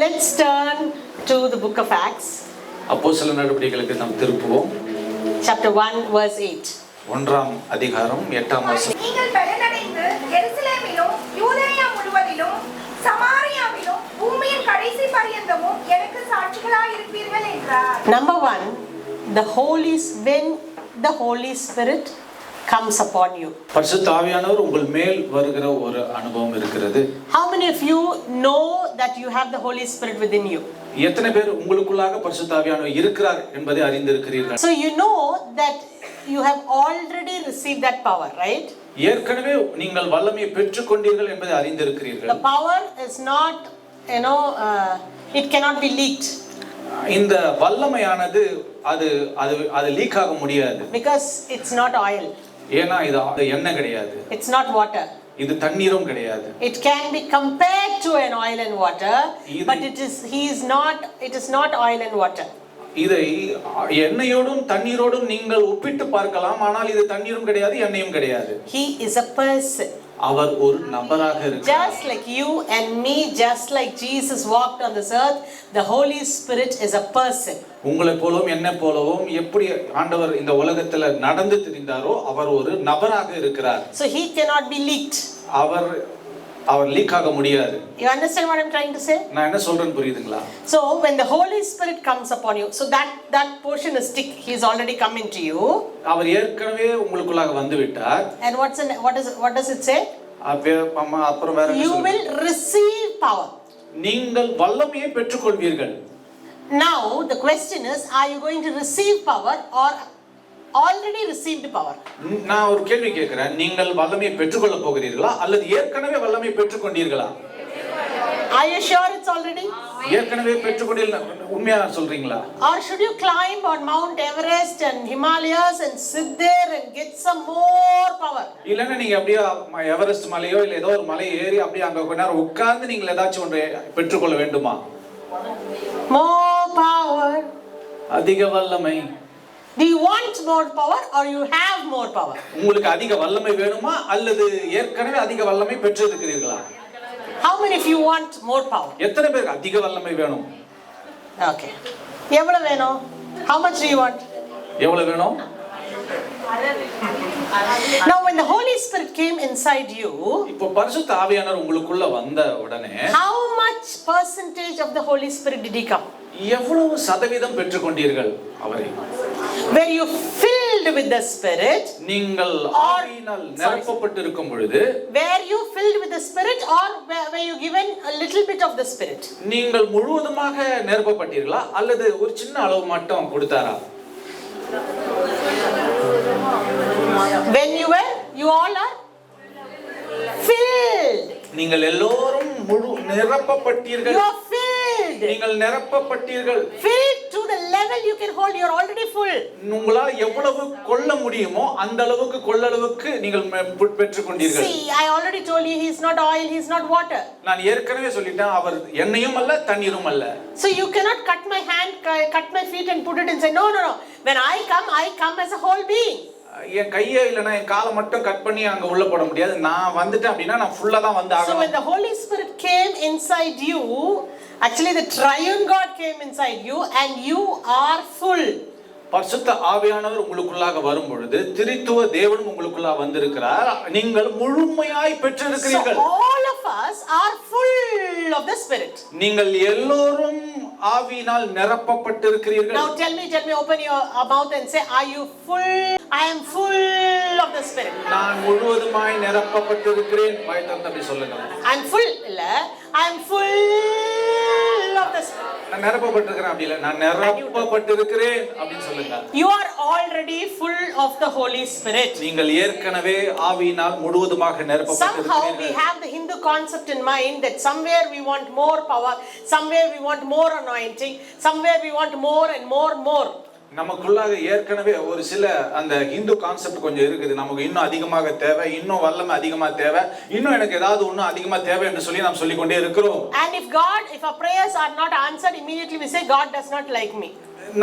let's turn to the book of Acts. அப்போஸ்தலர் நடவடிக்கைகளுக்கு நாம் திருப்புவோம். Chapter 1 verse 8. ஒன்றாம் அதிகாரம் 8ஆம் வசனம். நீங்கள் பலனடைந்து எருசலேமிலும் யூதேயா முழுவதிலும் சமாரியாவிலும் பூமியின் கடைசி பரியந்தமும் எனக்கு சாட்சிகளாய் இருப்பீர்கள் என்றார். Number 1, when the Holy Spirit comes upon you. பரிசுத்த ஆவியானவர் உங்கள் மேல் வருகிற ஒரு அனுபவம் இருக்கிறது. How many of you know that you have the Holy Spirit within you? எத்தனை பேர் உங்களுக்குள்ளாக பரிசுத்த ஆவியானவர் இருக்கிறார் என்பதை அறிந்திருக்கிறீர்கள்? So you know that you have already received that power, right? ஏற்கனவே நீங்கள் வல்லமையை பெற்றுக்கொண்டீர்கள் என்பதை அறிந்திருக்கிறீர்கள். The power is not, it cannot be leaked. இந்த வல்லமையானது அது லீக் ஆக முடியாது. Because it's not oil. ஏனா இது எண்ணெய் கிடையாது. It's not water. இது தண்ணீரும் கிடையாது. It can be compared to an oil and water, but it is not oil and water. இதை எண்ணெயோடும் தண்ணீரோடும் நீங்கள் ஒப்பிட்டு பார்க்கலாம், ஆனால் இது தண்ணீரும் கிடையாது எண்ணெயும் கிடையாது. He is a person. அவர் ஒரு நபராக இருக்கிறார். Just like you and me, just like Jesus walked on this earth, the Holy Spirit is a person. உங்களை போலவும் என்னை போலவும் எப்படி ஆண்டவர் இந்த உலகத்துல நடந்து திரிந்தாரோ அவர் ஒரு நபராக இருக்கிறார். So he cannot be leaked. அவர் லீக் ஆக முடியாது. You understand what I'm trying to say? நான் என்ன சொல்றேன்னு புரியுதுங்களா? So when the Holy Spirit comes upon you, so that portion is tick. He is already come into you. அவர் ஏற்கனவே உங்களுக்குள்ளாக வந்து விட்டார். And what does it say? அப்புறம் வேற என்ன? You will receive power. நீங்கள் வல்லமையை பெற்றுக்கொள்வீர்கள். Now the question is, are you going to receive power or already received power? நான் ஒரு கேள்வி கேட்கிறேன், நீங்கள் வல்லமையை பெற்றுக்கொள்ள போகிறீர்களா அல்லது ஏற்கனவே வல்லமையை பெற்றுக்கொண்டீர்களா? Are you sure it's already? ஏற்கனவே பெற்றுக்கொண்டீர்கள் உண்மையா சொல்றீங்களா? Or should you climb on Mount Everest and Himalayas and sit there and get some more power? இல்லன்னா நீங்க அப்படியே எவரெஸ்ட் மலையோ இல்ல ஏதோ ஒரு மலை ஏறி அப்படியே அங்க கொஞ்ச நேரம் உட்கார்ந்து நீங்க ஏதாச்சும் ஒன்றை பெற்றுக்கொள்ள வேண்டுமா? More power. அதிக வல்லமை. Do you want more power or you have more power? உங்களுக்கு அதிக வல்லமை வேணுமா அல்லது ஏற்கனவே அதிக வல்லமை பெற்றிருக்கிறீர்களா? How many of you want more power? எத்தனை பேருக்கு அதிக வல்லமை வேணும்? Okay. எவ்வளவு வேணும்? How much do you want? எவ்வளவு வேணும்? Now when the Holy Spirit came inside you, இப்போ பரிசுத்த ஆவியானவர் உங்களுக்குள்ள வந்த உடனே how much percentage of the Holy Spirit did he come? எவ்வளவு சதவீதம் பெற்றுக்கொண்டீர்கள் அவரை? Were you filled with the Spirit? நீங்கள் ஆவியினால் நிரப்பப்பட்டிருக்கும் பொழுது were you filled with the Spirit or were you given a little bit of the Spirit? நீங்கள் முழுவதுமாக நிரப்பப்பட்டீர்களா அல்லது ஒரு சின்ன அளவு மட்டும் கொடுத்தாரா? When you all are filled. நீங்கள் எல்லோரும் நிரப்பப்பட்டீர்கள். You are filled. நீங்கள் நிரப்பப்பட்டீர்கள். Filled to the level you can hold. You are already full. உங்களால் எவ்வளவு கொள்ள முடியுமோ அந்த அளவுக்கு கொள்ளளவுக்கு நீங்கள் பெற்றுக்கொண்டீர்கள். See, I already told you he is not oil, he is not water. நான் ஏற்கனவே சொல்லிட்டேன், அவர் எண்ணெயும் அல்ல தண்ணீரும் அல்ல. So you cannot cut my hand, cut my feet and put it and say no. When I come as a whole being. என் கையை இல்லனா என் காலை மட்டும் கட் பண்ணி அங்க உள்ள போட முடியாது. நான் வந்துட்டேன் அப்படினா நான் ஃபுல்லா தான் வந்து ஆகணும். So when the Holy Spirit came inside you, actually the triune God came inside you and you are full. பரிசுத்த ஆவியானவர் உங்களுக்குள்ளாக வரும் பொழுது திரித்துவ தேவனும் உங்களுக்குள்ள வந்திருக்கிறார். நீங்கள் முழுமையாய் பெற்றிருக்கிறீர்கள். So all of us are full of the Spirit. நீங்கள் எல்லோரும் ஆவியினால் நிரப்பப்பட்டிருக்கிறீர்கள். Now tell me, open your mouth and say, are you full? I am full of the Spirit. நான் முழுவதுமாய் நிரப்பப்பட்டிருக்கிறேன். வாய் திறந்து அப்படி சொல்லுங்க. I am full இல்ல, I am full of the Spirit. நான் நிரப்பப்பட்டிருக்கிறேன் அப்படி இல்ல, நான் நிரப்பப்பட்டிருக்கிறேன் அப்படி சொல்லுங்க. You are already full of the Holy Spirit. நீங்கள் ஏற்கனவே ஆவியினால் முழுவதுமாக நிரப்பப்பட்டிருக்கிறீர்கள். Somehow we have the Hindu concept in mind that somewhere we want more power, somewhere we want more anointing, somewhere we want more and more. நமக்குள்ளாக ஏற்கனவே ஒரு சில அந்த Hindu concept கொஞ்சம் இருக்குது. நமக்கு இன்னும் அதிகமாக தேவை, இன்னும் வல்லமை அதிகமாக தேவை, இன்னும் எனக்கு ஏதாவது இன்னும் அதிகமாக தேவை என்று சொல்லி நாம் சொல்லிக்கொண்டே இருக்கிறோம். And if our prayers are not answered, immediately we say God does not like me.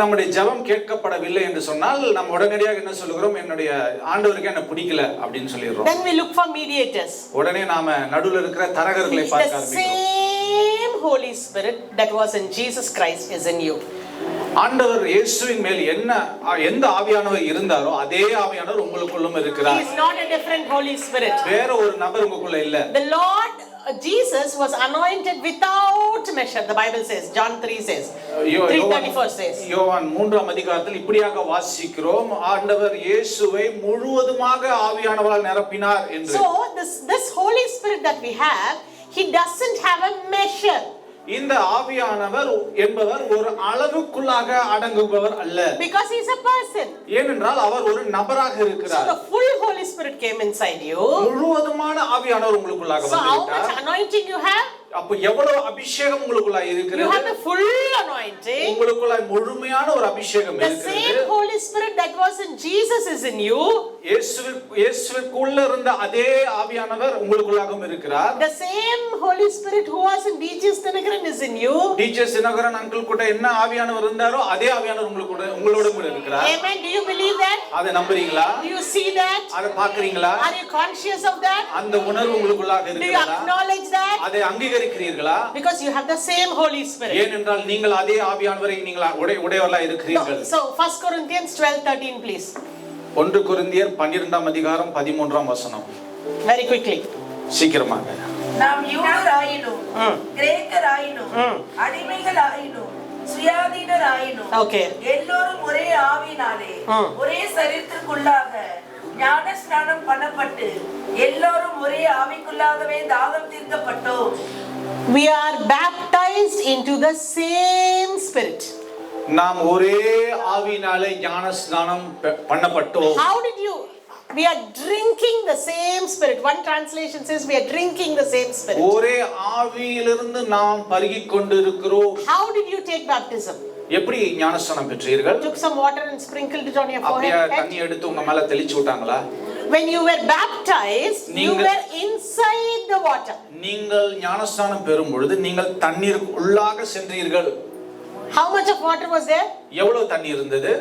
நம்முடைய ஜெபம் கேட்கப்படவில்லை என்று சொன்னால் நம்ம உடனடியாக என்ன சொல்லுகிறோம், என்னுடைய ஆண்டவருக்கு என்ன பிடிக்கல அப்படினு சொல்லிரோம். Then we look for mediators. உடனே நாம நடுவுல இருக்கிற தரகர்களை பார்க்க ஆரம்பிக்கிறோம். Same Holy Spirit that was in Jesus Christ is in you. ஆண்டவர் இயேசுவின் மேல் எந்த ஆவியானவர் இருந்தாரோ அதே ஆவியானவர் உங்களுக்குள்ளும் He இருக்கிறார். is not a different Holy Spirit. வேற ஒரு நபர் உங்களுக்குள்ள இல்ல. The Lord Jesus was anointed without measure. The Bible says, John 3 says, 3:34 says. யோவான் 3ஆம் அதிகாரத்தில் இப்படியாக வாசிக்கிறோம், ஆண்டவர் இயேசுவை முழுவதுமாக ஆவியானவரால் நிரப்பினார் என்று. So this Holy Spirit that we have, he doesn't have a measure. இந்த ஆவியானவர் என்பவர் ஒரு அளவுக்குள்ளாக அடங்குபவர் அல்ல. Because he is a person. ஏனென்றால் அவர் ஒரு நபராக So இருக்கிறார். the full Holy Spirit came inside you. முழுவதுமான ஆவியானவர் உங்களுக்குள்ளாக So how வந்துவிட்டார். much anointing you have? அப்ப எவ்வளவு அபிஷேகம் உங்களுக்குள்ள You இருக்கிறது? have the full anointing. உங்களுக்குள்ள முழுமையான ஒரு அபிஷேகம் The இருக்கிறது. same Holy Spirit that was in Jesus is in you. இயேசுவுக்குள்ள இருந்த அதே ஆவியானவர் உங்களுக்குள்ளாகவும் இருக்கிறார். The same Holy Spirit who was in D.J. Dinakaran is in you. D.J. Dinakaran uncle கூட என்ன ஆவியானவர் இருந்தாரோ அதே ஆவியானவர் உங்களோட கூட இருக்கிறார். Amen. Do you believe that? அதை நம்புறீங்களா? Do you see that? அதை பார்க்கறீங்களா? Are you conscious of that? அந்த உணர்வு உங்களுக்குள்ளாக Do you இருக்கிறதா? acknowledge that? அதை அங்கீகரிக்கிறீர்களா? Because you have the same Holy Spirit. ஏனென்றால் நீங்கள் அதே ஆவியானவரை நீங்கள் உடையவர்களாக இருக்கிறீர்கள். So 1 Corinthians 12:13 please. 1 கொரிந்தியர் 12ஆம் அதிகாரம் 13ஆம் வசனம். Very quickly. சீக்கிரமாக. நாம் யூதராயினும் கிரேக்கராயினும் அடிமைகளாயினும் சுயாதீனராயினும் Okay. எல்லோரும் ஒரே ஆவியினாலே ஒரே சரீரத்திற்குள்ளாக ஞான ஸ்நானம் பண்ணப்பட்டு எல்லோரும் ஒரே ஆவிக்குள்ளாகவே தாகம் தீர்க்கப்பட்டோம். We are baptized into the same Spirit. நாம் ஒரே ஆவியினாலே ஞான ஸ்நானம் பண்ணப்பட்டோம். How did you? We are drinking the same Spirit. One translation says we are drinking the same Spirit. ஒரே ஆவியிலிருந்து நாம் பருகிக் கொண்டிருக்கிறோம். How did you take baptism? எப்படி ஞானஸ்நானம் பெற்றீர்கள்? Took some water and sprinkled it on your அப்படியே forehead. தண்ணி எடுத்து உங்க மேல தெளிச்சு விட்டாங்களா? When you were baptized, you were inside the water. நீங்கள் ஞானஸ்நானம் பெறும் பொழுது நீங்கள் தண்ணீருக்கு உள்ளாக சென்றீர்கள். How much of water was there? எவ்வளவு தண்ணி இருந்தது?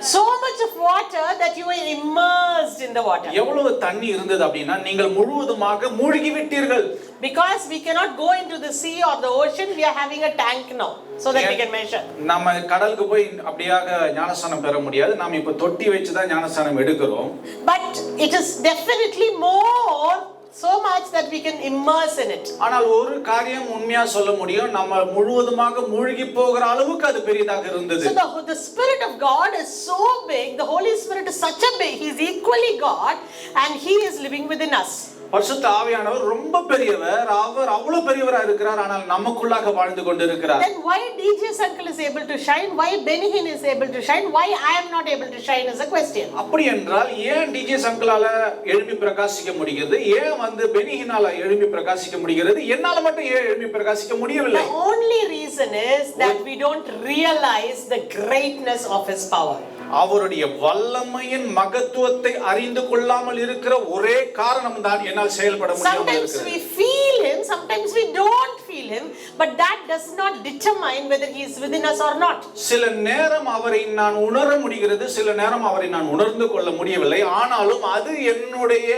So much of water that you were immersed in the water. எவ்வளவு தண்ணி இருந்தது அப்படினா நீங்கள் முழுவதுமாக மூழ்கி விட்டீர்கள். Because we cannot go into the sea or the ocean, we are having a tank now so that we can measure. நம்ம கடலுக்கு போய் அப்படியாக ஞானஸ்நானம் பெற முடியாது. நாம இப்ப தொட்டி வச்சு தான் ஞானஸ்நானம் எடுக்கிறோம். But it is definitely more, so much that we can immerse in it. ஆனால் ஒரு காரியம் உண்மையா சொல்ல முடியும், நம்ம முழுவதுமாக மூழ்கி போகிற அளவுக்கு அது பெரியதாக இருந்தது. So the Spirit of God is so big, the Holy Spirit is such a big, he is equally God and he is living within us. பரிசுத்த ஆவியானவர் ரொம்ப பெரியவர், அவர் அவ்வளவு பெரியவரா இருக்கிறார், ஆனால் நமக்குள்ளாக வாழ்ந்து கொண்டிருக்கிறார். Then why DJ's uncle is able to shine, why Benihin is able to shine, why I am not able to shine is a question. அப்படி என்றால் ஏன் டிஜே சங்களால எழும்பி பிரகாசிக்க முடிகிறது, ஏன் பெனிஹினால எழும்பி பிரகாசிக்க முடிகிறது, என்னால மட்டும் ஏன் எழும்பி பிரகாசிக்க முடியவில்லை? The only reason is that we don't realize the greatness of his power. அவருடைய வல்லமையின் மகத்துவத்தை அறிந்து கொள்ளாமல் இருக்கிற ஒரே காரணம் தான் என்னால் செயல்பட முடியாமல் இருக்கிறது. Sometimes we feel him, sometimes we don't feel him, but that does not determine whether he is within us or not. சில நேரம் அவரை நான் உணர முடிகிறது, சில நேரம் அவரை நான் உணர்ந்து கொள்ள முடியவில்லை, ஆனாலும் அது என்னுடைய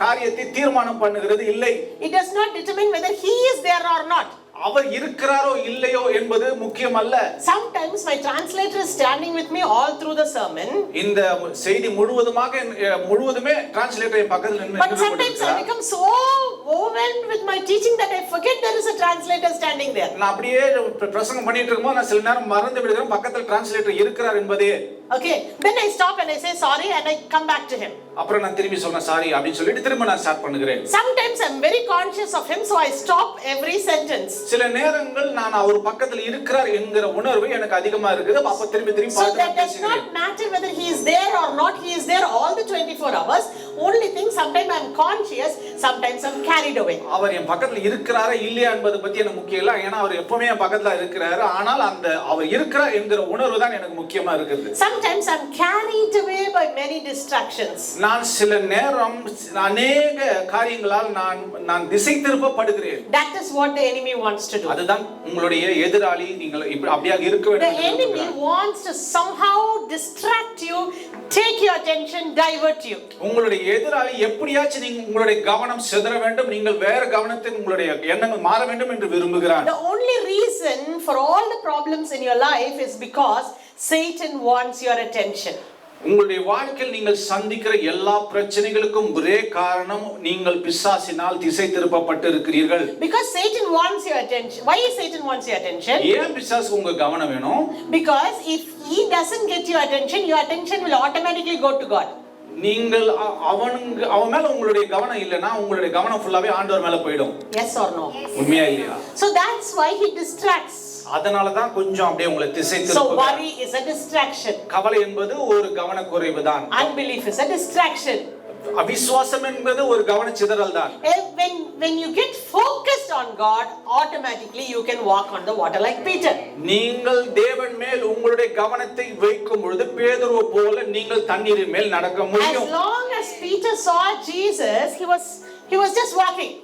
காரியத்தை தீர்மானம் பண்ணுகிறது இல்லை. It does not determine whether he is there or not. அவர் இருக்கிறாரோ இல்லையோ என்பது முக்கியமல்ல. Sometimes my translator is standing with me all through the sermon. இந்த செய்தி முழுவதுமே டிரான்ஸ்லேட்டர் பக்கத்துல நின்னு But sometimes I become so overwhelmed with my teaching that I forget there is a translator standing there. நான் அப்படியே பிரசங்கம் பண்ணிட்டு இருக்கும்போது நான் சில நேரம் மறந்து விடுகிறேன் பக்கத்துல டிரான்ஸ்லேட்டர் இருக்கிறார் என்பதே. Okay, then I stop and I say sorry and I come back to him. அப்புறம் நான் திரும்பி சொன்னேன் சாரி அப்படினு சொல்லிட்டு திரும்ப நான் ஸ்டார்ட் பண்ணுகிறேன். Sometimes I'm very conscious of him, so I stop every sentence. சில நேரங்கள் நான் அவர் பக்கத்துல இருக்கிறார் என்கிற உணர்வு எனக்கு அதிகமா இருக்குது. அப்ப திரும்பி பார்த்து that does not matter whether he is there or not, he is there all the 24 hours. Only thing sometimes I'm conscious, sometimes I'm carried away. அவர் என் பக்கத்துல இருக்கிறாரா இல்லையா என்பது பத்தி எனக்கு முக்கியம் இல்ல, ஏன்னா அவர் எப்பவுமே என் பக்கத்துல இருக்கிறாரு. ஆனால் அந்த அவர் இருக்கிறார் என்கிற உணர்வு தான் எனக்கு முக்கியமா இருக்குது. Sometimes I'm carried away by many distractions. நான் சில நேரம் अनेक காரியங்களால் நான் திசை திருப்பப்படுகிறேன். That is what the enemy wants to do. அதுதான் உங்களுடைய எதிராளி நீங்கள் அப்படியே இருக்க வேண்டும். The enemy wants to somehow distract you, take your attention, divert you. உங்களுடைய எதிராளி எப்படியாச்சும் நீங்க உங்களுடைய கவனம் சிதற வேண்டும், நீங்கள் வேற கவனத்தில் உங்களுடைய எண்ணங்கள் மாற வேண்டும் என்று விரும்புகிறான். The only reason for all the problems in your life is because Satan wants your attention. உங்களுடைய வாழ்க்கையில் நீங்கள் சந்திக்கிற எல்லா பிரச்சனைகளுக்கும் ஒரே காரணம், நீங்கள் பிசாசினால் திசை திருப்பப்பட்டு இருக்கிறீர்கள். Because Satan wants your attention. Why Satan wants your attention? ஏன் பிசாசு உங்க கவனம் வேணும்? Because if he doesn't get your attention will automatically go to God. நீங்கள் அவன் மேல உங்களுடைய கவனம் இல்லைன்னா உங்களுடைய கவனம் ஃபுல்லாவே ஆண்டவர் மேல போயிடும். Yes or no? உண்மையா இல்லையா? So that's why he distracts. அதனால தான் கொஞ்சம் அப்படியே உங்களை திசை So திருப்புகிறார். worry is a distraction. கவலை என்பது ஒரு கவனக்குறைவு தான். Unbelief is a distraction. அவிசுவாசம் என்பது ஒரு கவனச்சிதறல் தான். When you get focused on God, automatically you can walk on the water like Peter. நீங்கள் தேவன் மேல் உங்களுடைய கவனத்தை வைக்கும் பொழுது பேதுருவை போல நீங்கள் தண்ணீரின் மேல் நடக்க As முடியும். long as Peter saw Jesus, he was just walking.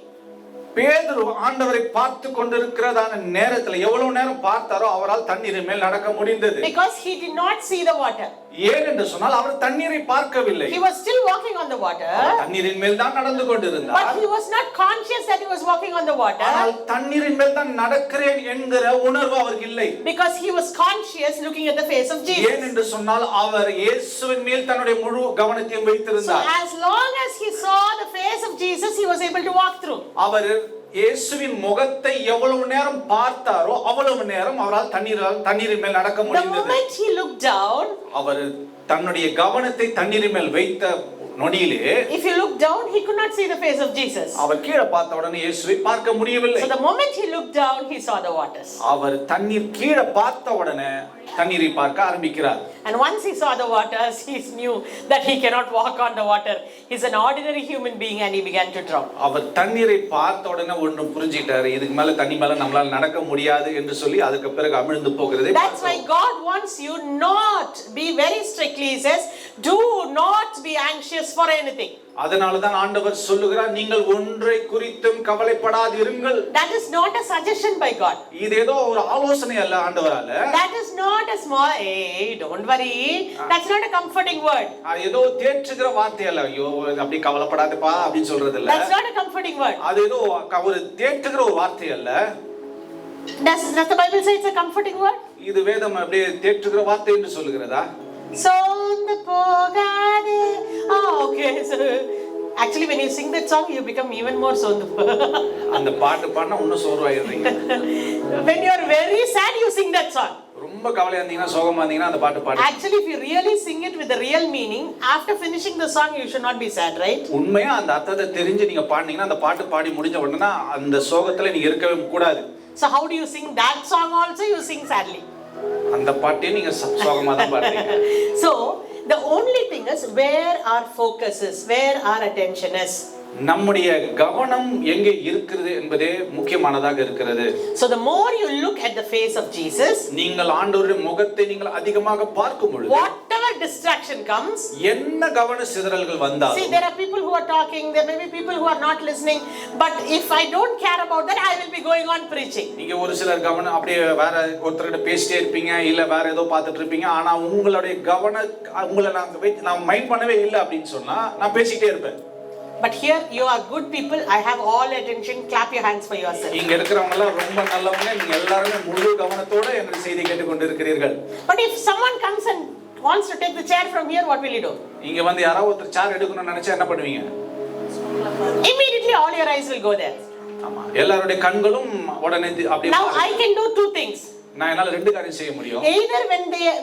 பேதுரு ஆண்டவரை பார்த்து கொண்டிருக்கிறதான நேரத்துல எவ்வளவு நேரம் பார்த்தாரோ அவரால் தண்ணீரின் மேல் நடக்க முடிந்தது. Because he did not see the water. ஏன் என்று சொன்னால் அவர் தண்ணீரை பார்க்கவில்லை. He was still walking on the water. தண்ணீரின் மேல் தான் நடந்து கொண்டிருந்தார். But he was not conscious that he was walking on the water. ஆனால் தண்ணீரின் மேல் தான் நடக்கிறேன் என்கிற உணர்வு அவருக்கு இல்லை. Because he was conscious looking at the face of Jesus. ஏன் என்று சொன்னால் அவர் இயேசுவின் மேல் தன்னுடைய முழு கவனத்தையும் So வைத்திருந்தார். as long as he saw the face of Jesus, he was able to walk through. அவர் இயேசுவின் முகத்தை எவ்வளவு நேரம் பார்த்தாரோ அவ்வளவு நேரம் அவரால் தண்ணீரின் மேல் நடக்க The முடிந்தது. moment he looked down, அவர் தன்னுடைய கவனத்தை தண்ணீரின் மேல் வைத்த நொடியிலே, if he looked down, he could not see the face of Jesus. அவர் கீழே பார்த்த உடனே இயேசுவை பார்க்க முடியவில்லை. So the moment he looked down, he saw the waters. அவர் தண்ணீர் கீழே பார்த்த உடனே தண்ணீரை பார்க்க ஆரம்பிக்கிறார். And once he saw the waters, he knew that he cannot walk on the water. He's an ordinary human being and he began to drown. அவர் தண்ணீரை பார்த்த உடனே ஒன்று புரிஞ்சிட்டாரு, இதுக்கு மேல தண்ணி மேல நம்மளால நடக்க முடியாது என்று சொல்லி அதுக்கு பிறகு அமிழ்ந்து போகிறது. That's why God wants you not be very strictly. He says, do not be anxious for anything. அதனால தான் ஆண்டவர் சொல்லுகிறார், நீங்கள் ஒன்றை குறித்தும் கவலைப்படாதிருங்கள். That is not a suggestion by God. இது ஏதோ ஒரு ஆலோசனை அல்ல ஆண்டவரால. That is not a small, hey, don't worry. That's not a comforting word. அது ஏதோ தேற்றுகிற வார்த்தை அல்ல. ஐயோ அப்படி கவலைப்படாதப்பா அப்படி சொல்றது இல்ல. That's not a comforting word. அது ஏதோ ஒரு தேற்றுகிற ஒரு வார்த்தை அல்ல. Does the Bible say it's a comforting word? இது வேதம் அப்படியே தேற்றுகிற வார்த்தை என்று சொல்லுகிறதா? Sondu pogade. Oh, okay. So actually, when you sing that song, you become even more sondu. அந்த பாட்டு பாடினா இன்னும் சோர்வாயிடுறீங்க. When you are very sad, you sing that song. ரொம்ப கவலையா இருந்தீங்கன்னா சோகமா இருந்தீங்கன்னா அந்த பாட்டு பாடு. Actually, if you really sing it with the real meaning, after finishing the song, you should not be sad, right? உண்மையா அந்த அர்த்தத்தை தெரிஞ்சு நீங்க பாடுனீங்கன்னா அந்த பாட்டு பாடி முடிஞ்ச உடனே அந்த சோகத்துல நீங்க இருக்கவே கூடாது. So how do you sing that song also? You sing sadly. அந்த பாட்டே நீங்க சோகமா தான் பாடுறீங்க. So the only thing is where our focus is, where our attention is. நம்முடைய கவனம் எங்கே இருக்கிறது என்பதே முக்கியமானதாக இருக்கிறது. So the more you look at the face of Jesus, நீங்கள் ஆண்டவருடைய முகத்தை நீங்கள் அதிகமாக பார்க்கும் பொழுது whatever distraction comes, என்ன கவன சிதறல்கள் வந்தாலும், see, there are people who are talking, there may be people who are not listening, but if I don't care about that, I will be going on preaching. நீங்க ஒரு சிலர் கவனம் அப்படியே வேற ஒருத்தர்கிட்ட பேசிட்டே இருப்பீங்க, இல்ல வேற ஏதோ பார்த்துட்டு இருப்பீங்க, ஆனா உங்களுடைய உங்களை நான் மைண்ட் பண்ணவே இல்லை அப்படின்னு சொன்னா நான் பேசிட்டே இருப்பேன். But here you are good people. I have all attention. Clap your hands for yourself. இங்க இருக்கிறவங்க எல்லாம் ரொம்ப நல்லவங்க. நீங்க எல்லாரும் முழு கவனத்தோட என்னுடைய செய்தி கேட்டுக்கொண்டிருக்கிறீர்கள். But if someone comes and wants to take the chair from here, what will you do? இங்க வந்து யாராவது ஒருத்தர் சேர் எடுக்கணும்னு நினைச்சா என்ன பண்ணுவீங்க? Immediately all your eyes will go there. ஆமா, எல்லாருடைய கண்களும் உடனே அப்படியே. Now I can do two things. நான் என்னால ரெண்டு காரியம் செய்ய முடியும். Either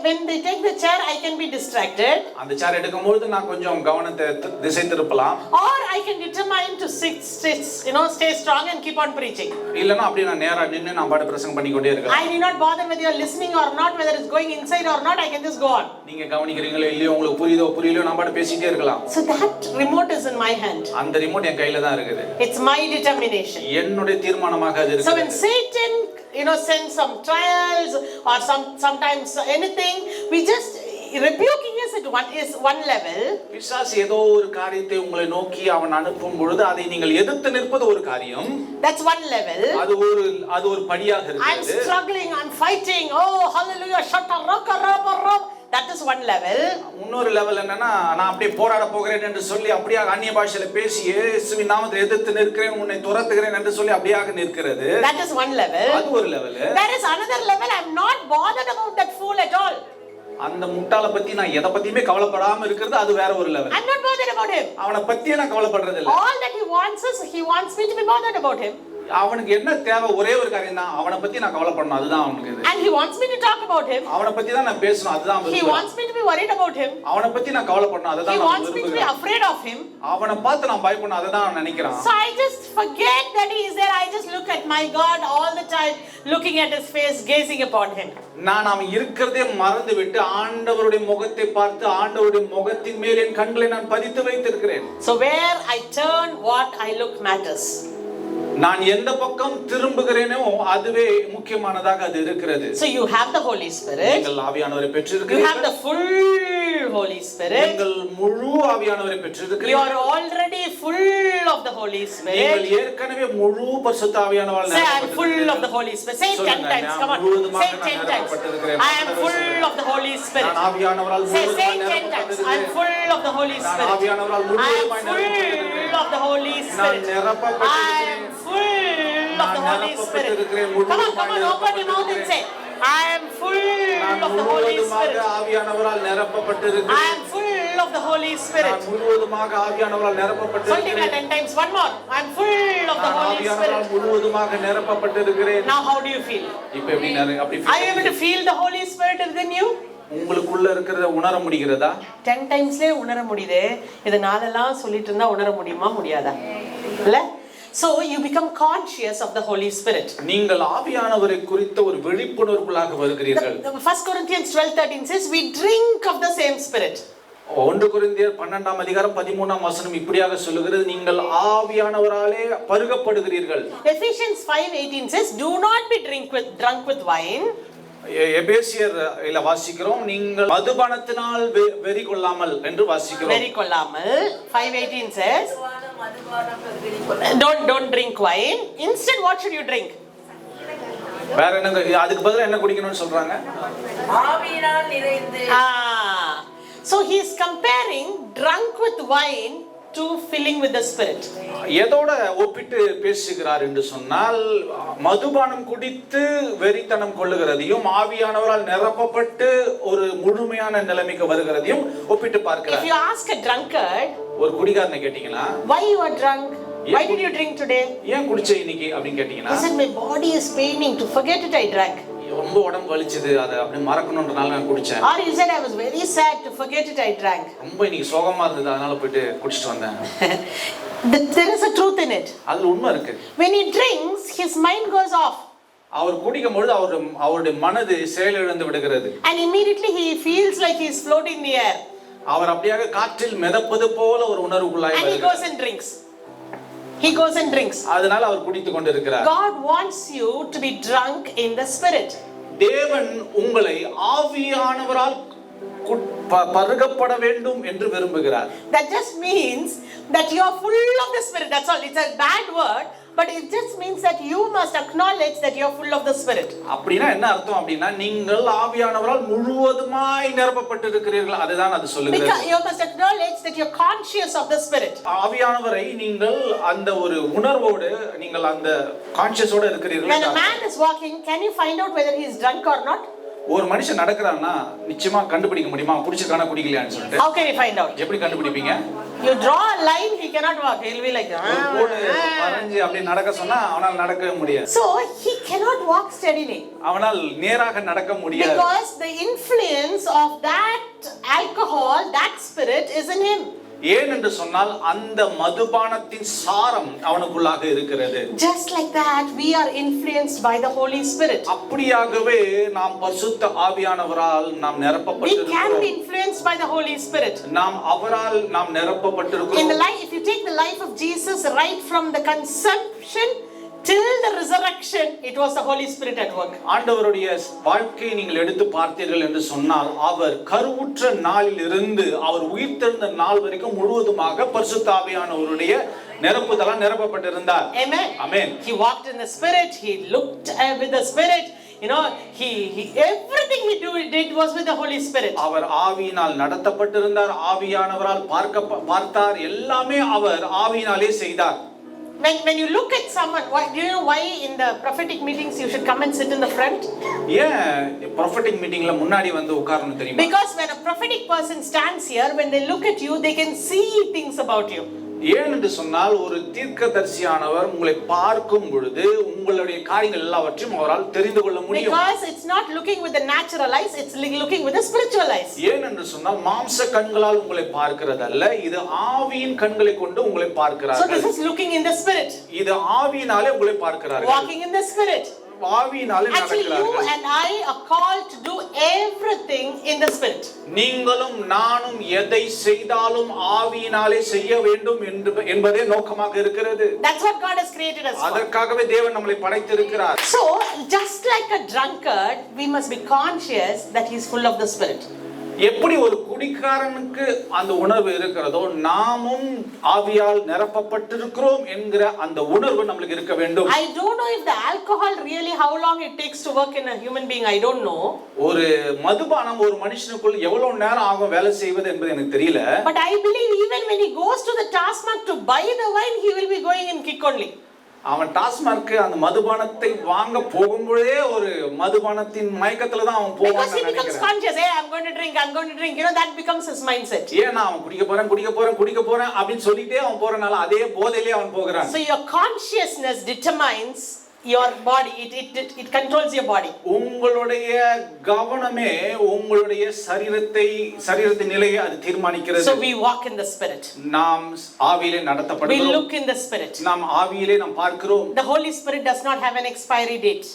when they take the chair, I can be distracted. அந்த சேர் எடுக்கும்போது நான் கொஞ்சம் கவனத்தை திசை திருப்பலாம். Or I can determine to stay strong and keep on preaching. இல்லனா அப்படியே நான் நேரா நின்னு நான் பாட்டு பிரசங்கம் பண்ணிட்டே இருக்கலாம். I do not bother whether you are listening or not, whether it's going inside or not. I can just go on. நீங்க கவனிக்கிறீங்களோ இல்லையோ, உங்களுக்கு புரியுதோ புரியலையோ நான் பாட்டு பேசிட்டே இருக்கலாம். So that remote is in my hand. அந்த ரிமோட் என் கையில தான் இருக்குது. It's my determination. என்னுடைய தீர்மானமாக அது இருக்குது. So when Satan sends some trials or sometimes anything, we just rebuking is one level. பிசாசு ஏதோ ஒரு காரியத்தை உங்களை நோக்கி அவன் அனுப்பும் பொழுது அதை நீங்கள் எதிர்த்து நிற்பது ஒரு காரியம். That's one level. அது ஒரு படியாக இருக்குது. I'm struggling, I'm fighting. Oh hallelujah, That is one level. இன்னொரு லெவல் என்னன்னா, நான் அப்படியே போராட போகிறேன் என்று சொல்லி அப்படியே அந்நிய பாஷையில பேசி இயேசுவின் நாமத்தை எதிர்த்து நிற்கிறேன், உன்னை துரத்துகிறேன் என்று சொல்லி அப்படியாக நிற்கிறது. That is one level. அது ஒரு level. There is another level. I'm not bothered about that fool at all. அந்த முட்டாளை பத்தி நான் எதை பத்தியுமே கவலைப்படாம இருக்கிறது, அது வேற ஒரு level. I'm not bothered about him. அவனை பத்தியே நான் கவலைப்படுறது இல்ல. All that he wants is he wants me to be bothered about him. அவனுக்கு என்ன தேவை, ஒரே ஒரு காரியம் தான், அவனை பத்தி நான் கவலைப்படணும், அதுதான் அவனுக்கு இது. And he wants me to talk about him. அவனை பத்தி தான் நான் பேசணும், அதுதான் He wants me to be worried about him. அவனை பத்தி நான் கவலைப்படணும், அதுதான் He நான் wants me to be விரும்புகிறேன். afraid of him. அவனை பார்த்து நான் பயப்படணும், அதுதான் அவன் நினைக்கிறான். So I just forget that he is there. I just look at my God all the time, looking at his face, gazing upon him. நான் அவன் இருக்கிறதே மறந்து விட்டு ஆண்டவருடைய முகத்தை பார்த்து ஆண்டவருடைய முகத்தின் மேல் என் கண்களை நான் பதித்து வைத்திருக்கிறேன். So where I turn, what I look matters. நான் எந்த பக்கம் திரும்புகிறேனோ அதுவே முக்கியமானதாக அது இருக்கிறது. So you have the Holy Spirit. நீங்கள் ஆவியானவரை You பெற்றிருக்கிறீர்கள். have the full Holy Spirit. நீங்கள் முழு ஆவியானவரை You பெற்றிருக்கிறீர்கள். are already full of the Holy நீங்கள் Spirit. ஏற்கனவே முழு பரிசுத்த ஆவியானவரால் Say I am full of the Holy Spirit. Say it 10 times. Come on. Say it 10 times. I am full of the Holy Spirit. நான் ஆவியானவரால் Say it 10 முழுவதுமாய் times. I am நிரப்பப்பட்டிருக்கிறேன். full of the Holy நான் Spirit. ஆவியானவரால் I am முழுவதுமாய் full நிரப்பப்பட்டிருக்கிறேன். of the Holy நான் Spirit. I நிரப்பப்பட்டிருக்கிறேன். am full of the Holy Spirit. Come on, open your mouth and say, I am full நான் of the Holy முழுவதுமாக Spirit. ஆவியானவரால் I நிரப்பப்பட்டிருக்கிறேன். am full of the Holy நான் Spirit. முழுவதுமாக ஆவியானவரால் Something நிரப்பப்பட்டிருக்கிறேன். 10 times. One more. I am full of the நான் Holy ஆவியானவரால் Spirit. முழுவதுமாக நிரப்பப்பட்டிருக்கிறேன். Now how do you feel? இப்ப எப்படி அப்படி Are you able to feel the Holy Spirit within you? உங்களுக்குள்ள இருக்கிறத உணர முடிகிறதா? 10 டைம்ஸ்லயே உணர முடியுது. இத நாளெல்லாம் சொல்லிட்டு இருந்தா உணர முடியுமா முடியாதா? இல்ல? So you become conscious of the Holy Spirit. நீங்கள் ஆவியானவரை குறித்த ஒரு விழிப்புணர்வுக்குள்ளாக வருகிறீர்கள். 1 Corinthians 12:13 says we drink of the same Spirit. 1 கொரிந்தியர் 12ஆம் அதிகாரம் 13ஆம் வசனம் இப்படியாக சொல்லுகிறது, நீங்கள் ஆவியானவராலே பருகப்படுகிறீர்கள். Ephesians 5:18 says do not be drunk with wine. எபேசியர் வாசிக்கிறோம், நீங்கள் மதுபானத்தினால் வெறி கொள்ளாமல் என்று வாசிக்கிறோம். வெறி கொள்ளாமல் 5:18 says மதுபானம் வெறி don't drink wine. Instead what should you drink? வேற என்ன, அதுக்கு பதிலா என்ன குடிக்கணும்னு சொல்றாங்க? ஆவியினால் நிறைந்து. So he is comparing drunk with wine to filling with the Spirit. எதோட ஒப்பிட்டு பேசுகிறார் என்று சொன்னால், மதுபானம் குடித்து வெறித்தனம் கொள்ளுகிறதையும் ஆவியானவரால் நிரப்பப்பட்டு ஒரு முழுமையான நிலைமைக்கு வருகிறதையும் ஒப்பிட்டு If பார்க்கிறார். you ask a drunkard, ஒரு குடிகாரனை கேட்டீங்களா, why you are drunk? Why did you drink today? ஏன் குடிச்ச இன்னைக்கு அப்படின்னு கேட்டீங்கன்னா, He said my body is paining, to forget it I drank. ரொம்ப உடம்பு வலிச்சது, அதை அப்படி மறக்கணும்ன்றனால நான் குடிச்சேன். Or he said I was very sad, to forget it I drank. ரொம்ப இன்னைக்கு சோகமா இருந்தது, அதனால போயிட்டு குடிச்சிட்டு வந்தேன். There is a truth in it. அதுல உண்மை இருக்கு. When he drinks, his mind goes off. அவர் குடிக்கும் பொழுது அவருடைய மனது செயலிழந்து விடுகிறது. And immediately he feels like he is floating in the air. அவர் அப்படியே காற்றில் மிதப்பது போல ஒரு உணர்வுக்குள்ளாய் And he வருகிறார். goes and drinks. He goes and drinks. அதனால அவர் குடித்துக் கொண்டிருக்கிறார். God wants you to be drunk in the Spirit. தேவன் உங்களை ஆவியானவரால் பருகப்பட வேண்டும் என்று விரும்புகிறார். That just means that you are full of the Spirit. That's all. It's a bad word, but it just means that you must acknowledge that you are full of the Spirit. அப்படினா என்ன அர்த்தம் அப்படினா, நீங்கள் ஆவியானவரால் முழுவதுமாய் நிரப்பப்பட்டிருக்கிறீர்கள், அதுதான் அது சொல்லுகிறது. Because you must acknowledge that you are conscious of the Spirit. ஆவியானவரை நீங்கள் அந்த ஒரு உணர்வோடு, நீங்கள் அந்த கான்ஷியஸோட இருக்கிறீர்கள். When a man is walking, can you find out whether he is drunk or not? ஒரு மனுஷன் நடக்கறானா நிச்சயமா கண்டுபிடிக்க முடியுமா குடிச்சிருக்கானா குடிக்கலையான்னு சொல்லிட்டு? How can you find out? எப்படி கண்டுபிடிப்பீங்க? You draw a line, he cannot walk. He'll be like கோடு வரைஞ்சி அப்படி நடக்க சொன்னா அவனால் நடக்கவே முடியாது. So he cannot walk steadily. அவனால் நேராக நடக்க முடியாது. Because the influence of that alcohol, that spirit is in him. ஏன் என்று சொன்னால் அந்த மதுபானத்தின் சாரம் அவனுக்குள்ளாக இருக்கிறது. Just like that, we are influenced by the Holy Spirit. அப்படியாகவே நாம் பரிசுத்த ஆவியானவரால் நாம் We நிரப்பப்பட்டிருக்கிறோம். can be influenced by the Holy Spirit. நாம் அவரால் நாம் நிரப்பப்பட்டிருக்கிறோம். In the life, if you take the life of Jesus right from the conception till the resurrection, it was the Holy Spirit at work. ஆண்டவருடைய வாழ்க்கையை நீங்கள் எடுத்து பார்த்தீர்கள் என்று சொன்னால், அவர் கருவுற்ற நாளில் இருந்து அவர் உயிர்த்தெழுந்த நாள் வரைக்கும் முழுவதுமாக பரிசுத்த ஆவியானவருடைய நிரப்புதலால் நிரப்பப்பட்டிருந்தார். Amen. Amen. He walked in the Spirit. He looked with the Spirit. he everything he did was with the Holy Spirit. அவர் ஆவியினால் நடத்தப்பட்டிருந்தார், ஆவியானவரால் பார்த்தார், எல்லாமே அவர் ஆவியினாலே செய்தார். When you look at someone, do you know why in the prophetic meetings you should come and sit in the front? ஏன் prophetic meetingல முன்னாடி வந்து உட்காரணும் தெரியுமா? Because when a prophetic person stands here, when they look at you, they can see things about you. ஏன் என்று சொன்னால் ஒரு தீர்க்கதரிசியானவர் உங்களை பார்க்கும் பொழுது உங்களுடைய காரியங்கள் எல்லாவற்றையும் அவரால் தெரிந்து கொள்ள முடியும். Because it's not looking with the natural eyes, it's looking with the spiritual eyes. ஏன் என்று சொன்னால் மாம்ச கண்களால் உங்களை பார்க்கிறதல்ல, இது ஆவியின் கண்களை கொண்டு உங்களை பார்க்கிறார்கள். So this is looking in the spirit. இது ஆவியினாலே உங்களை பார்க்கிறார்கள். Walking in the spirit. ஆவியினாலே Actually, you நடக்கிறார்கள். and I are called to do everything in the spirit. நீங்களும் நானும் எதை செய்தாலும் ஆவியினாலே செய்ய வேண்டும் என்பதே நோக்கமாக இருக்கிறது. That's what God has created us for. அதற்காகவே தேவன் நம்மை படைத்திருக்கிறார். So, just like a drunkard, we must be conscious that he is full of the spirit. எப்படி ஒரு குடிகாரனுக்கு அந்த உணர்வு இருக்கிறதோ, நாமும் ஆவியால் நிரப்பப்பட்டிருக்கிறோம் என்கிற அந்த உணர்வு நமக்கு இருக்க வேண்டும். I don't know if the alcohol really how long it takes to work in a human being. I don't know. ஒரு மதுபானம் ஒரு மனுஷனுக்குள் எவ்வளவு நேரம் ஆகும் வேலை செய்வது என்பது எனக்கு தெரியல. But I believe even when he goes to the Tasmak to buy the wine, he will be going in kick only. அவன் டாஸ்மார்க்கு அந்த மதுபானத்தை வாங்க போகும்போதே ஒரு மதுபானத்தின் மயக்கத்துல தான் அவன் போவான். Because he becomes conscious. Hey, I'm going to drink. That becomes his mindset. ஏன்னா அவன் குடிக்க போறேன் அப்படின்னு சொல்லிட்டே அவன் போறனால அதே போதையிலே அவன் போகிறான். So your consciousness determines your body. It controls your body. உங்களுடைய கவனமே உங்களுடைய சரீரத்தின் நிலையை அது தீர்மானிக்கிறது. So we walk in the spirit. நாம் ஆவியிலே நடத்தப்படுகிறோம். We look in the spirit. நாம் ஆவியிலே நாம் பார்க்கிறோம். The Holy Spirit does not have an expiry date.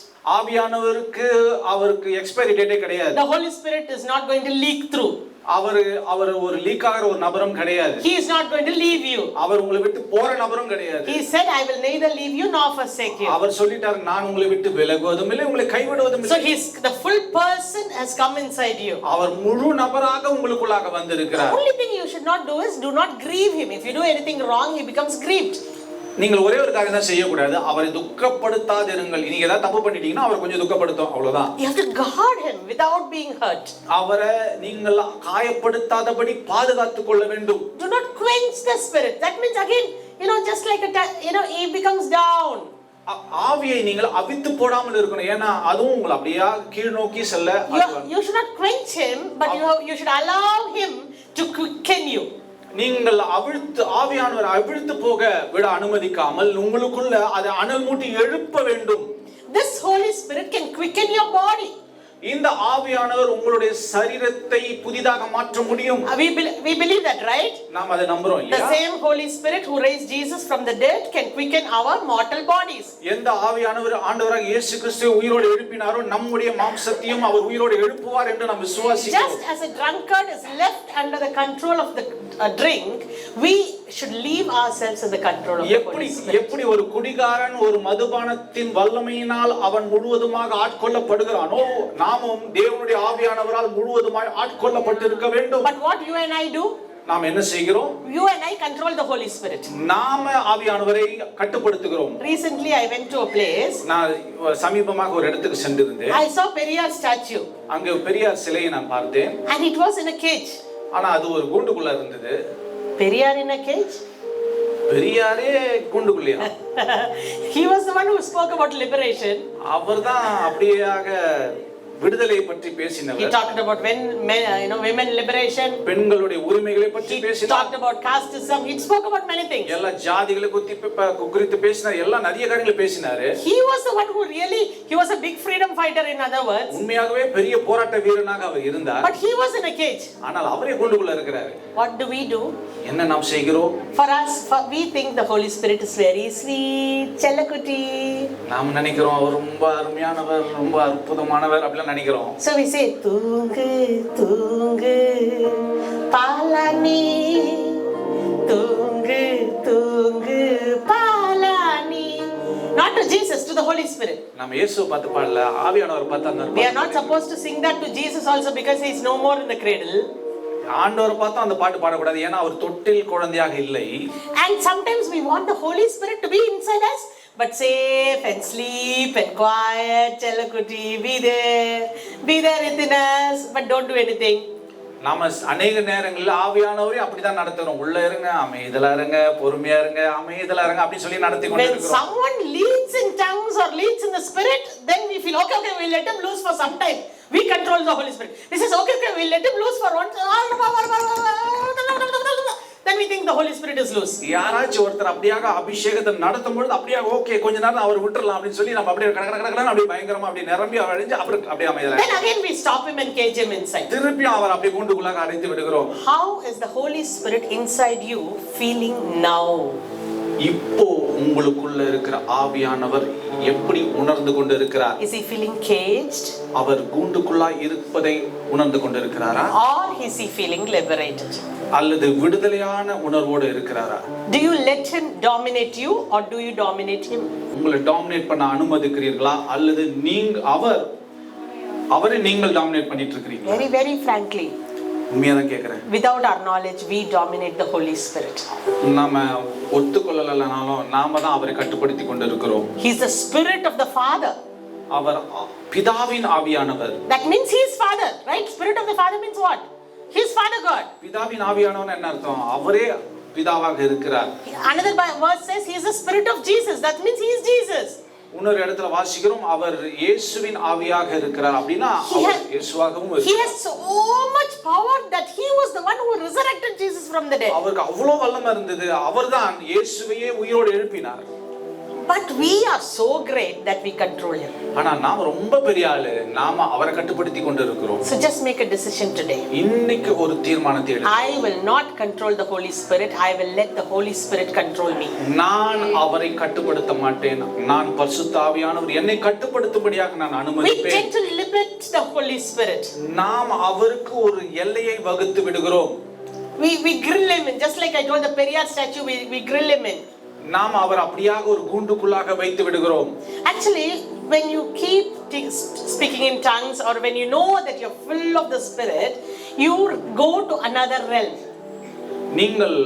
அவருக்கு எக்ஸ்பைரி டேட்டே கிடையாது. The Holy Spirit is not going to leak through. அவர் ஒரு லீக் ஆகிற ஒரு நபரும் கிடையாது. He is not going to leave you. அவர் உங்களை விட்டு போற நபரும் கிடையாது. He said, I will neither leave you nor forsake you. அவர் சொல்லிட்டார், நான் உங்களை விட்டு விலகுவதும் இல்லை, உங்களை கைவிடுவதும் இல்லை. So the full person has come inside you. அவர் முழு நபராக உங்களுக்குள்ளாக வந்திருக்கிறார். The only thing you should not do is do not grieve him. If you do anything wrong, he becomes grieved. நீங்கள் ஒரே ஒரு காரியம் தான் செய்யக்கூடாது, அவரை துக்கப்படுத்தாதிருங்கள். நீங்க ஏதாவது தப்பு பண்ணிட்டீங்கன்னா அவர் கொஞ்சம் துக்கப்படுத்தும், அவ்வளவுதான். You have to guard him without being hurt. அவரை நீங்கள் காயப்படுத்தாதபடி பாதுகாத்துக் கொள்ள வேண்டும். Do not quench the spirit. That means again, just like he becomes down. ஆவியை நீங்கள் அவித்து போடாமல் இருக்கணும். ஏன்னா அதுவும் உங்களை அப்படியே கீழ் நோக்கி செல்ல. You should not quench him, but you should allow him to quicken you. நீங்கள் ஆவியானவர் அவிழ்த்து போக விட அனுமதிக்காமல் உங்களுக்குள்ள அதை அனல் மூட்டி எழுப்ப வேண்டும். This Holy Spirit can quicken your body. இந்த ஆவியானவர் உங்களுடைய சரீரத்தை புதிதாக மாற்ற முடியும். We believe that, right? நாம் அதை நம்புறோம். The same Holy Spirit who raised Jesus from the dead can quicken our mortal bodies. எந்த ஆவியானவர் ஆண்டவராக இயேசு கிறிஸ்துவை உயிரோடு எழுப்பினாரோ நம்முடைய மாம்சத்தையும் அவர் உயிரோடு எழுப்புவார் என்று நாம் விசுவாசிக்கிறோம். Just as a drunkard is left under the control of the drink, we should leave ourselves in the control of the Holy Spirit. எப்படி ஒரு குடிகாரன் ஒரு மதுபானத்தின் வல்லமையினால் அவன் முழுவதுமாக ஆட்கொள்ளப்படுகிறானோ, நாமும் தேவனுடைய ஆவியானவரால் முழுவதுமாய் ஆட்கொள்ளப்பட்டிருக்க வேண்டும். But what you and I do? நாம் என்ன செய்கிறோம்? You and I control the Holy Spirit. நாம ஆவியானவரை கட்டுப்படுத்துகிறோம். Recently I went to a place. நான் சமீபமாக ஒரு இடத்துக்கு சென்றிருந்தேன். I saw Periyar statue. அங்கே பெரியார் சிலையை நான் பார்த்தேன். And it was in a cage. ஆனா அது ஒரு கூண்டுக்குள்ள இருந்தது. Periyar in a cage? பெரியாரே கூண்டுக்குள்ளேயா? He was the one who spoke about liberation. அவர்தான் அப்படியாக விடுதலை பற்றி பேசினவர். He talked about women liberation. பெண்களுடைய உரிமைகளை பற்றி He பேசினார். talked about casteism. He spoke about many things. எல்லா ஜாதிகளை குறித்து பேசினார். எல்லாம் நிறைய காரியங்களை பேசினாரு. He was the one who he was a big freedom fighter, in other words. உண்மையாகவே பெரிய போராட்ட வீரனாக அவர் இருந்தார். But he was in a cage. ஆனால் அவரே கூண்டுக்குள்ள இருக்கிறார். What do we do? என்ன நாம் செய்கிறோம்? For us, we think the Holy Spirit is very sweet, செல்லக்குட்டி. நாம் நினைக்கிறோம் அவர் ரொம்ப அருமையானவர், ரொம்ப அற்புதமானவர் அப்படி நினைக்கிறோம். So we say தூங்கு தூங்கு பாலானி, தூங்கு தூங்கு Balani. Not to Jesus, to the Holy Spirit. நாம் இயேசுவை பார்த்து பாடல, ஆவியானவர் பார்த்து அந்த. We are not supposed to sing that to Jesus also because he is no more in the cradle. ஆண்டவரை பார்த்து அந்த பாட்டு பாடக்கூடாது, ஏன்னா அவர் தொட்டில் குழந்தையாக இல்லை. And sometimes we want the Holy Spirit to be inside us, but safe and sleep and quiet, Chelakuti, be there within us, but don't do anything. நாம அநேக நேரங்களில் ஆவியானவரே அப்படிதான் நடத்துறோம். உள்ள இருங்க, அமைதியா இருங்க, பொறுமையா இருங்க, அமைதியா இருங்க அப்படி சொல்லி நடத்தி கொண்டு When இருக்கிறோம். someone leads in tongues or leads in the spirit, then we feel okay, we'll let him loose for some time. We control the Holy Spirit. This is okay, we'll let him loose for one. Then we think the Holy Spirit is loose. யாராச்சும் ஒருத்தர் அப்படியாக அபிஷேகத்தை நடத்தும் பொழுது அப்படியே okay கொஞ்ச நேரம் அவர் விட்டுறலாம் அப்படின்னு சொல்லி நம்ம அப்படியே கடகடகடன்னு அப்படியே பயங்கரமா அப்படியே நிரம்பி அழிஞ்சு அப்புறம் அப்படியே அமைதியா. Then again we stop him and cage him inside. திருப்பி அவர் அப்படியே கூண்டுக்குள்ளாக அடைத்து விடுகிறோம். How is the Holy Spirit inside you feeling now? இப்போ உங்களுக்குள்ள இருக்கிற ஆவியானவர் எப்படி உணர்ந்து கொண்டு இருக்கிறார்? Is he feeling caged? அவர் கூண்டுக்குள்ளாய் இருப்பதை உணர்ந்து கொண்டு இருக்கிறாரா? Or is he feeling liberated? அல்லது விடுதலையான உணர்வோடு இருக்கிறாரா? Do you let him dominate you or do you dominate him? உங்களை டாமினேட் பண்ண அனுமதிக்கிறீர்களா அல்லது நீங்க அவரை நீங்கள் டாமினேட் பண்ணிட்டு இருக்கீங்களா? Very, very frankly, உண்மையா தான் கேக்குறேன். without our knowledge, we dominate the Holy Spirit. நாம ஒத்துக்கொள்ளலனாலும் நாம தான் அவரை கட்டுப்படுத்தி கொண்டு இருக்கிறோம். He is the Spirit of the Father. அவர் பிதாவின் ஆவியானவர். That means he is Father, right? Spirit of the Father means what? He is Father God. பிதாவின் ஆவியானவர் என்ன அர்த்தம்? அவரே பிதாவாக இருக்கிறார். Another verse says he is the Spirit of Jesus. That means he is Jesus. இன்னொரு இடத்துல வாசிக்கிறோம் அவர் இயேசுவின் ஆவியாக இருக்கிறார். அப்படினா அவர் இயேசுவாகவும் இருக்கிறார். He has so much power that he was the one who resurrected Jesus from the dead. அவருக்கு அவ்வளவு வல்லமை இருந்தது. அவர்தான் இயேசுவையே உயிரோடு எழுப்பினார். But we are so great that we control him. ஆனா நாம ரொம்ப பெரிய ஆளு. நாம அவரை கட்டுப்படுத்தி கொண்டு இருக்கிறோம். So just make a decision today. இன்னைக்கு ஒரு தீர்மானத்தை எடு. I will not control the Holy Spirit. I will let the Holy Spirit control me. நான் அவரை கட்டுப்படுத்த மாட்டேன். நான் பரிசுத்த ஆவியானவர் என்னை கட்டுப்படுத்தும்படியாக நான் We அனுமதிப்பேன். tend to limit the Holy Spirit. நாம் அவருக்கு ஒரு எல்லையை வகுத்து விடுகிறோம். We grill him in, just like I told the Periyar statue, we grill him in. நாம் அவர் அப்படியாக ஒரு கூண்டுக்குள்ளாக வைத்து விடுகிறோம். Actually, when you keep speaking in tongues or when you know that you're full of the Spirit, you go to another realm. நீங்கள்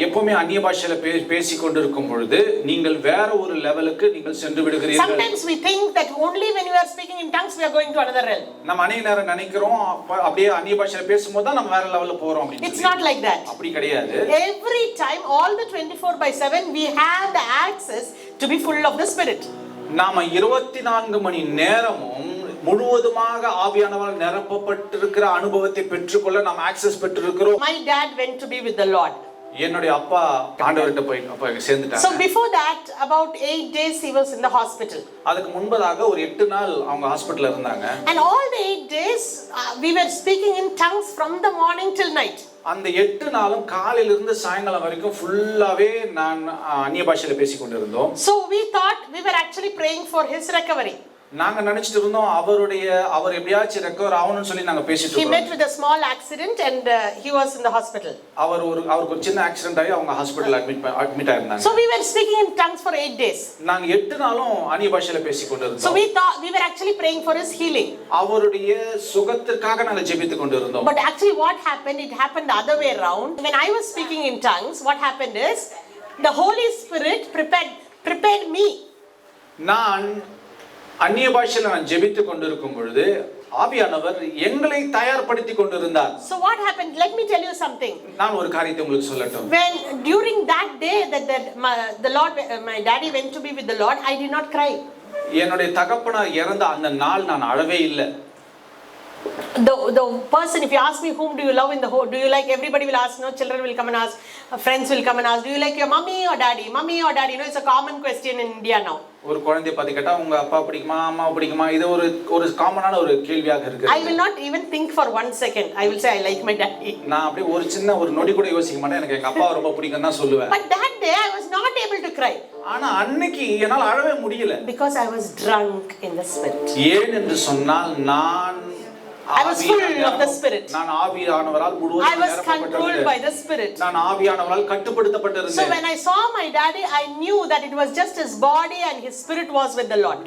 எப்பவுமே அந்நிய பாஷையில பேசிக் கொண்டிருக்கும் பொழுது நீங்கள் வேற ஒரு லெவலுக்கு நீங்கள் சென்று விடுகிறீர்கள். Sometimes we think that only when we are speaking in tongues we are going to another realm. நம்ம அநேக நேரம் நினைக்கிறோம் அப்படியே அந்நிய பாஷையில பேசும்போது தான் நம்ம வேற லெவல்ல போறோம் அப்படி. It's not like that. அப்படி கிடையாது. Every time, all the 24/7, we have the access to be full of the Spirit. நாம 24 மணி நேரமும் முழுவதுமாக ஆவியானவரால் நிரப்பப்பட்டிருக்கிற அனுபவத்தை பெற்றுக்கொள்ள நாம் ஆக்சஸ் பெற்றிருக்கிறோம். My dad went to be with the Lord. என்னுடைய அப்பா ஆண்டவர்கிட்ட போய் சேர்ந்துட்டாங்க. So before that, about 8 days he was in the hospital. அதுக்கு முன்பதாக ஒரு 8 நாள் அவங்க ஹாஸ்பிடல்ல இருந்தாங்க. And all the 8 days we were speaking in tongues from the morning till night. அந்த 8 நாளும் காலையில இருந்து சாயங்காலம் வரைக்கும் ஃபுல்லாவே நான் அந்நிய பாஷையில பேசிக் கொண்டிருந்தோம். So we thought we were actually praying for his recovery. நாங்க நினைச்சிட்டு இருந்தோம் அவர் எப்படியாச்சும் ரெக்கவர் ஆகணும்னு சொல்லி நாங்க பேசிட்டு He இருக்கோம். met with a small accident and he was in the hospital. அவருக்கு ஒரு சின்ன ஆக்சிடென்ட் ஆகி அவங்க ஹாஸ்பிடல்ல admit ஆயிருந்தாங்க. So we were speaking in tongues for 8 days. நாங்க 8 நாளும் அந்நிய பாஷையில பேசிக் கொண்டிருந்தோம். So we thought we were actually praying for his healing. அவருடைய சுகத்திற்காக நாங்க ஜெபித்துக் கொண்டிருந்தோம். But actually what happened, it happened the other way around. When I was speaking in tongues, what happened is the Holy Spirit prepared me. நான் அந்நிய பாஷையில நான் ஜெபித்துக் கொண்டிருக்கும் பொழுது ஆவியானவர் எங்களை தயார்படுத்தி கொண்டிருந்தார். So what happened? Let me tell you something. நான் ஒரு காரியத்தை உங்களுக்கு சொல்லட்டும். When during that day that the Lord, my daddy went to be with the Lord, I did not cry. என்னுடைய தகப்பனார் இறந்த அந்த நாள் நான் அழவே இல்லை. The person, if you ask me whom do you love in the whole, do you like, everybody will ask, no, children will come and ask, friends will come and ask, do you like your mummy or daddy? Mummy or daddy? You know, it's a common question in India now. ஒரு குழந்தையை பத்தி கேட்டா உங்க அப்பா பிடிக்குமா அம்மா பிடிக்குமா இது ஒரு காமனான ஒரு கேள்வியாக இருக்கு. I will not even think for 1 second. I will say I like my daddy. நான் அப்படியே ஒரு சின்ன ஒரு நொடி கூட யோசிக்க மாட்டேன். எனக்கு எங்க அப்பா ரொம்ப பிடிக்கும் தான் சொல்லுவேன். But that day I was not able to cry. ஆனா அன்னைக்கு என்னால அழவே முடியல. Because I was drunk in the Spirit. ஏன் என்று சொன்னால் I was full of the Spirit. நான் ஆவியானவரால் I was controlled by the Spirit. நான் ஆவியானவரால் கட்டுப்படுத்தப்பட்டிருந்தேன். So when I saw my daddy, I knew that it was just his body and his spirit was with the Lord.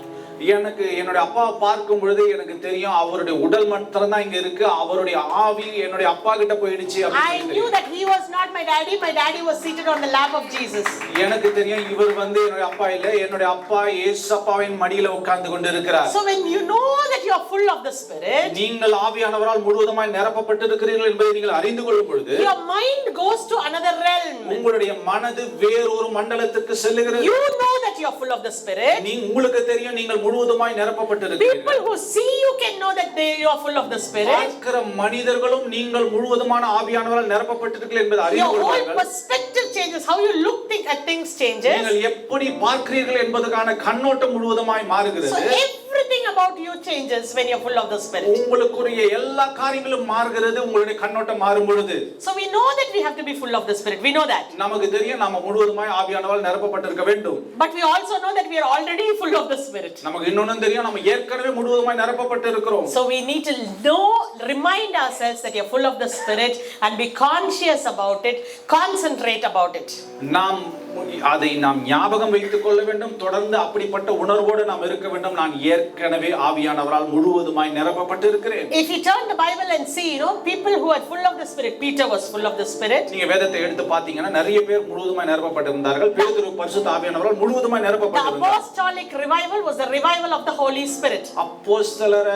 எனக்கு என்னுடைய அப்பாவை பார்க்கும் பொழுது எனக்கு தெரியும் அவருடைய உடல் மாத்திரம் தான் இங்க இருக்கு, அவருடைய ஆவி என்னுடைய அப்பா கிட்ட போயிடுச்சு I அப்படின்னு knew that he was not my daddy. My daddy was seated on the lap of Jesus. எனக்கு தெரியும் இவர் வந்து என்னுடைய அப்பா இல்ல, என்னுடைய அப்பா இயேசுவின் மடியில உட்கார்ந்து கொண்டு இருக்கிறார். So when you know that you are full of the Spirit, நீங்கள் ஆவியானவரால் முழுவதுமாய் நிரப்பப்பட்டிருக்கிறீர்கள் என்பதை நீங்கள் அறிந்து கொள்ளும் பொழுது your mind goes to another realm. உங்களுடைய மனது வேறொரு மண்டலத்துக்கு செல்லுகிறது. You know that you are full of the Spirit. உங்களுக்கு தெரியும் நீங்கள் முழுவதுமாய் நிரப்பப்பட்டிருக்கிறீர்கள். People who see you can know that you are full of the Spirit. பார்க்கிற மனிதர்களும் நீங்கள் முழுவதுமான ஆவியானவரால் நிரப்பப்பட்டிருக்கிறீர்கள் என்பதை அறிந்து Your whole கொள்வார்கள். perspective changes. How you look at things changes. நீங்கள் எப்படி பார்க்கிறீர்கள் என்பதற்கான கண்ணோட்டம் முழுவதுமாய் So மாறுகிறது. everything about you changes when you are full of the Spirit. உங்களுக்குரிய எல்லா காரியங்களும் மாறுகிறது உங்களுடைய கண்ணோட்டம் மாறும் பொழுது. So we know that we have to be full of the Spirit. We know that. நமக்கு தெரியும் நாம முழுவதுமாய் ஆவியானவரால் நிரப்பப்பட்டிருக்க வேண்டும். But we also know that we are already full of the Spirit. நமக்கு இன்னொன்னு தெரியும் நம்ம ஏற்கனவே முழுவதுமாய் நிரப்பப்பட்டிருக்கிறோம். So we need to know, remind ourselves that you are full of the Spirit and be conscious about it, concentrate about it. அதை நாம் ஞாபகம் வைத்துக் கொள்ள வேண்டும். தொடர்ந்து அப்படிப்பட்ட உணர்வோடு நாம் இருக்க வேண்டும். நான் ஏற்கனவே ஆவியானவரால் முழுவதுமாய் நிரப்பப்பட்டிருக்கிறேன். If you turn the Bible and see, people who are full of the Spirit. Peter was full of the Spirit. நீங்க வேதத்தை எடுத்து பாத்தீங்கன்னா நிறைய பேர் முழுவதுமாய் நிரப்பப்பட்டிருந்தார்கள். பேதுரு பரிசுத்த ஆவியானவரால் முழுவதுமாய் The நிரப்பப்பட்டிருந்தார். apostolic revival was the revival of the Holy Spirit. அப்போஸ்தலர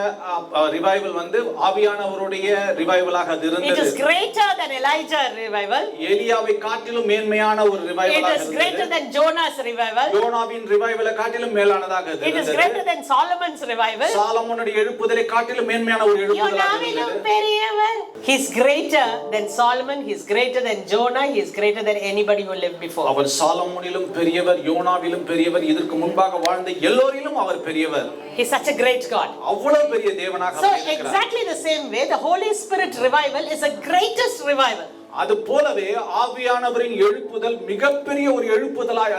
ரிவைவல் வந்து ஆவியானவருடைய ரிவைவலாக அது It இருந்தது. is greater than Elijah revival. எலியாவை காட்டிலும் மேன்மையான ஒரு It ரிவைவலாக is greater than Jonah's revival. யோனாவின் ரிவைவலை காட்டிலும் மேலானதாக அது It is இருந்தது. greater than Solomon's revival. சாலமோனுடைய எழுப்புதலை காட்டிலும் மேன்மையான ஒரு எழுப்புதலாக யோனாவிலும் இருந்தது. பெரியவர். He is greater than Solomon. He is greater than Jonah. He is greater than anybody who lived before. அவர் சாலமோனிலும் பெரியவர், யோனாவிலும் பெரியவர், இதற்கு முன்பாக வாழ்ந்த எல்லோரிலும் அவர் பெரியவர். He is such a great God. அவ்வளவு பெரிய தேவனாக So அவர் இருக்கிறார். exactly the same way, the Holy Spirit revival is the greatest revival. அது போலவே ஆவியானவரின் எழுப்புதல் மிகப்பெரிய ஒரு எழுப்புதலாய்